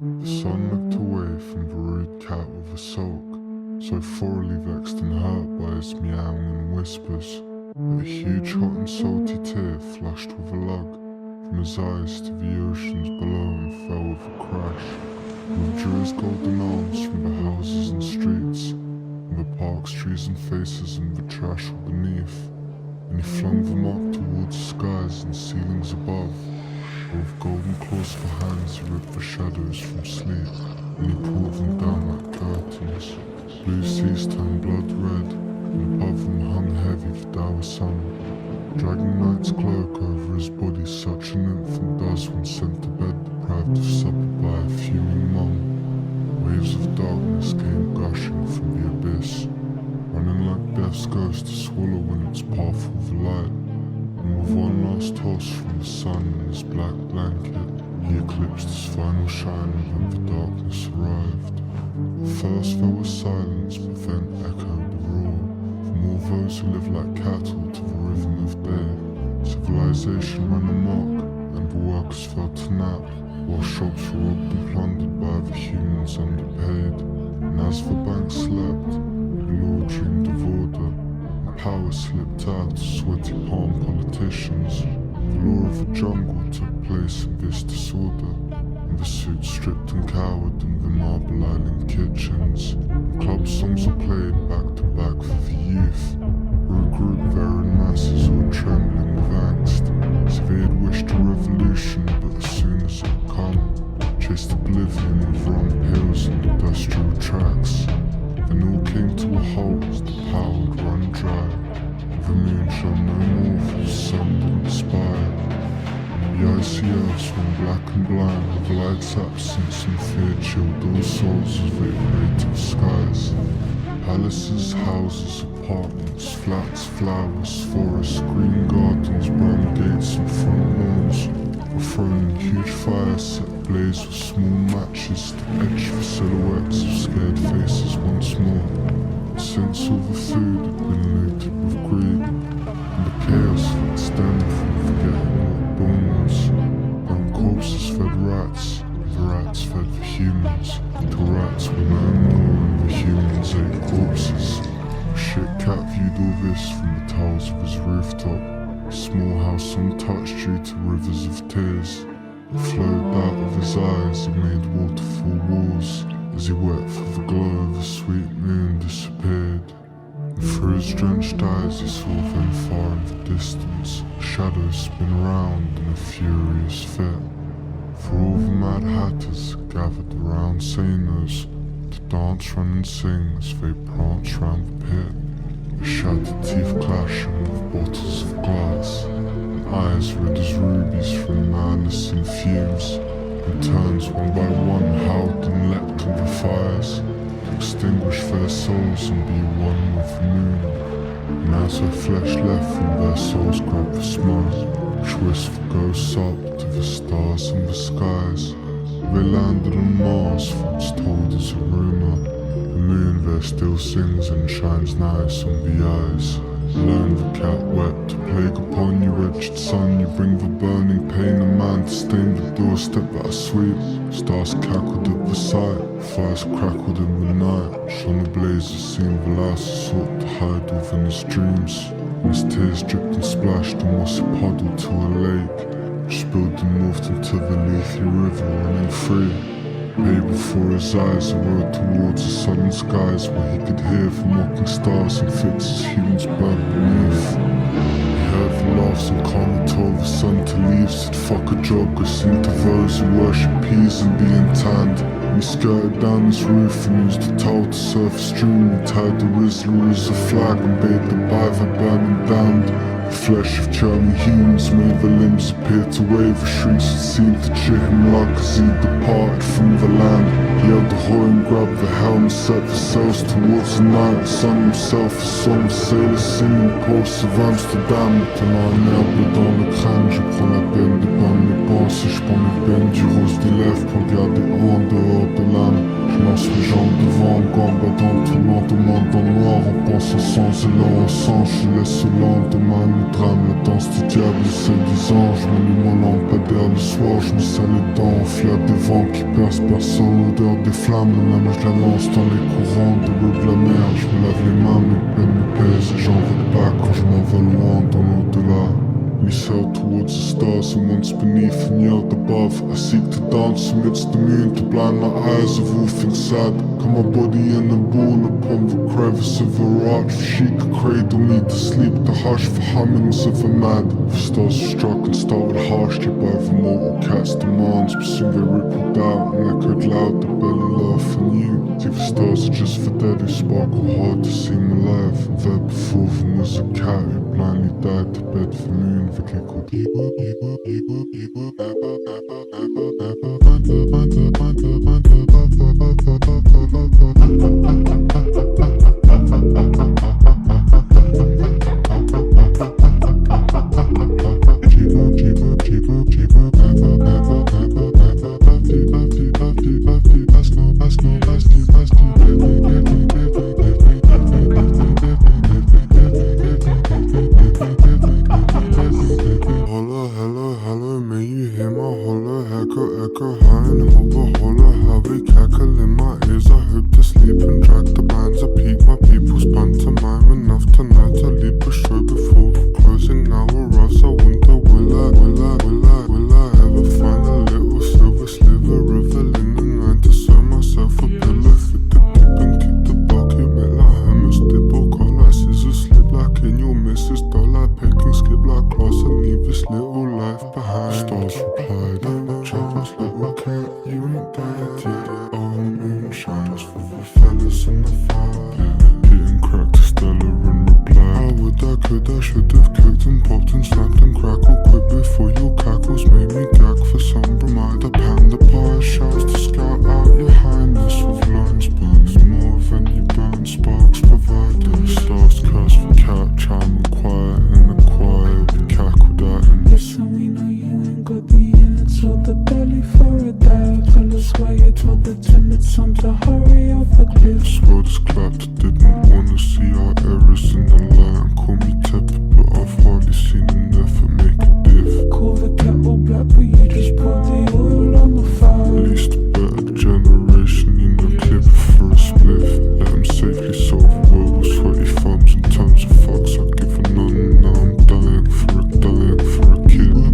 The son looked away from the rude cat with a sulk, so thoroughly vexed and hurt by his meowing and whispers, that a huge hot and salty tear flushed with a lug from his eyes to the oceans below and fell with a crash. He withdrew his golden arms from the houses and streets, and the parks, trees and faces and the trash all beneath, and he flung them up towards skies and ceilings above. With golden claws for hands he ripped the shadows from sleep, and he pulled them down like curtains. Blue seas turned blood red, and above them hung heavy the dour sun, dragging night's cloak over his body, such an infant does when sent to bed deprived of supper by a fuming mum. Waves of darkness came gushing from the abyss, running like death's ghost to swallow in its path of light. And with one last toss from the sun in his black blanket, he eclipsed his final shine when the darkness arrived. At first there was silence, but then echoed the roar from all those who live like cattle to the rhythm of day. Civilization ran amok, and the workers fell to nap, while shops were robbed and plundered by the humans underpaid. And as the banks slept, the law dreamed of order. Power slipped out to sweaty palm politicians. The law of the jungle took place in this disorder, and the suits stripped and cowered in the marble island kitchens. And club songs were played back to back for the youth, who regrouped there in masses all trembling with angst. So they had wished a revolution, but as soon as it had come, chased oblivion with rum pills and industrial tracks. Then all came to a halt as the power had run dry, and the moon shone no more for the sun didn't spire. The icy earth swung black and blind with light's absence, and fear chilled all souls as they created skies. Palaces, houses, apartments, flats, flowers, forests, green gardens, brown gates and front lawns were thrown in huge fires set ablaze with small matches to etch the silhouettes of scared faces once more. And since all the food had been looted with greed, and the chaos that stemmed from forgetting what born was, and corpses fed rats, and the rats fed the humans, till rats were no more and the humans ate corpses. The shit cat viewed all this from the tiles of his rooftop, a small house untouched due to rivers of tears that flowed out of his eyes and made waterfall walls as he wept for the glow of the sweet moon disappeared. And through his drenched eyes he saw them far in the distance, shadows spin round in a furious fit. For all the mad hatters gathered around Sanos to dance, run and sing as they pranced round the pit, with shattered teeth clashing with bottles of glass, and eyes red as rubies from madness and fumes, and turns one by one howled and leapt in the fires, to extinguish their souls and be one with the moon. And as her flesh left them, their souls grabbed the smoke, which whisked the ghosts up to the stars and the skies. They landed on Mars, for it's told as a rumour. The moon there still sings and shines nice on the eyes. Alone the cat wept, a plague upon you wretched son. You bring the burning pain of man to stain the doorstep that I sweep. Stars cackled at the sight, fires crackled in the night. Shone a blaze as seen the Lausse sought to hide within his dreams. And his tears dripped and splashed a mossy puddle to a lake, which spilled and morphed into the leafy river running free. Lay before his eyes a road towards the southern skies, where he could hear the mocking stars and fits as humans burned beneath. He heard the laughs and karma told the sun to leave, said fuck a job, go sing to those who worship peas and being tanned. We skirted down his roof and used a towel to surf a stream. We tied the Rizzler as a flag and bade the biver burning damned. The flesh of German humans made the limbs appear to wave. The shrieks that seemed to cheer him luck as he departed from the land. He held the horn, grabbed the helm, set the sails towards the night, sung himself a song of sailors singing ports of Amsterdam. Maintenant un herbe dans le crâne, je prends la peine de pas mes pensées. Je prends mes peines du rose des lèvres pour garder en dehors de l'âme. Je lance mes jambes devant en gambadant, tout le monde demande dans le noir en pensant sans élan en sang, je laisse au lendemain le drame, la danse du diable et celle des anges. M'allume mon lampadaire le soir, je me sers les dents, enflaire des vents qui percent perçant l'odeur des flammes. La lame je la lance dans les courants de l'eau de la mer, je me lave les mains, mes peines me pèsent et j'en veux pas quand je m'en vais loin dans l'au-delà. We sail towards the stars and once beneath and yelled above. I seek to dance amidst the moon, to blind my eyes of all things sad. Cut my body in a ball upon the crevice of her arch. She could cradle me to sleep, the hush for hummings of a mad. The stars were struck and started harshly by the mortal cat's demands, but soon they rippled out and echoed loud, the belly laugh anew. See, the stars are just for dead who sparkle hard to seem alive. And there before them was a cat who blindly died to bed the moon. The giggled echo high and hover holler, how they cackle in my ears. I hope to sleep and drag the bands. I peak my people's pantomime enough tonight to lead the show before the closing hour arrives. I wonder will I ever find a little silver sliver of a linen line to sew myself a pillow, fit the tip and kick the bucket, make like hammers dibble, cut like scissors, slip like in your missus, dull like peck and skip like class and leave this little life behind. Stars replied, Travis little cat, you ain't dead yet. Oh, moonshine for the fellas in the fire. Hitting crack to Stella and reply, how would I, could I, should have kicked and popped and snapped and crackled quick before your cackles made me gag for some bromide. I pound the pie shouts to scout out your highness with lines burns more than you burn sparks provided. The stars curse for cat, chime and quiet in the choir. We cackled at him. Listen, we know you ain't got the innards or the belly for a dive. Tell us why you told the timid son to hurry off a cliff. This world is clapped, didn't wanna see our errors in the line. Call me tepid, but I've hardly seen an effort make a diff. Call the kettle black, but you just pour the oil on the fire. At least a better generation, you know, clip it for a spliff. Let them safely solve the world with sweaty thumbs and tons of fucks. I give a none, now I'm dying for a kid.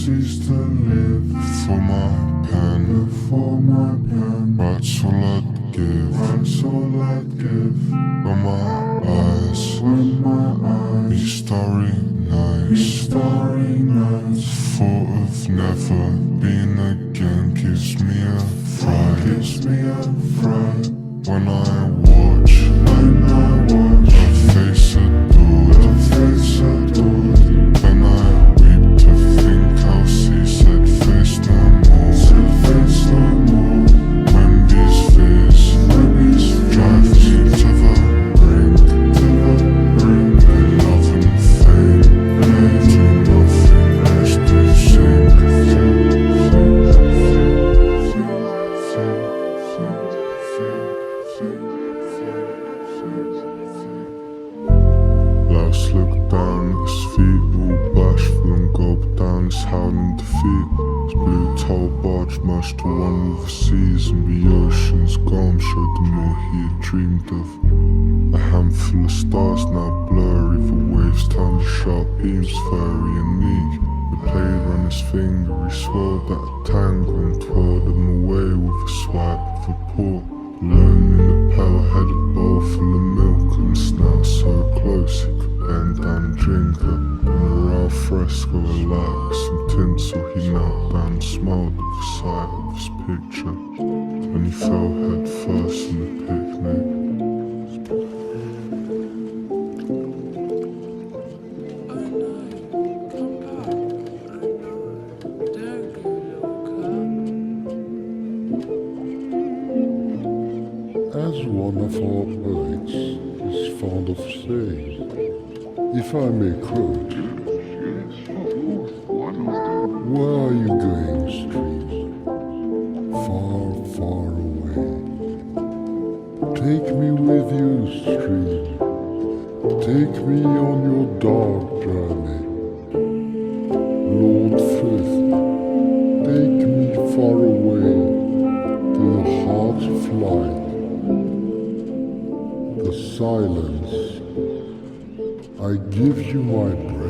cease to live for my pen, for my pen. Writes all I'd give, writes all I'd give. When my eyes meet starry nights, starry nights. Thought of never being again gives me a fright, gives me a fright. When I watch her face adored, her face adored. When I weep to think how she said face no more, said face no more. When these fears drive me to the brink, and love and fame do nothing else to sink. Lausse looked down at his feet, all bashful and gulped down his howling defeat. His blue tow barge merged to one with the seas, and the ocean's calm showed him all he had dreamed of. A handful of stars now blurry, the waves turned to sharp beams, furry and meek. The blade ran his finger, he swirled at a tangle and twirled them away with a swipe of a paw. Alone in a pale-headed bowl full of milk and snout so close he could bend down and drink her. In a raw fresco of lilacs and tinsel, he knelt down and smiled at the sight of his picture. And he fell head first in the picnic. As one of our poets is fond of saying, if I may quote, where are you going, stream? Far, far away. Take me with you, stream. Take me on your dark journey. Lord Frith, take me far away to the heart of light. The silence, I give you my breath.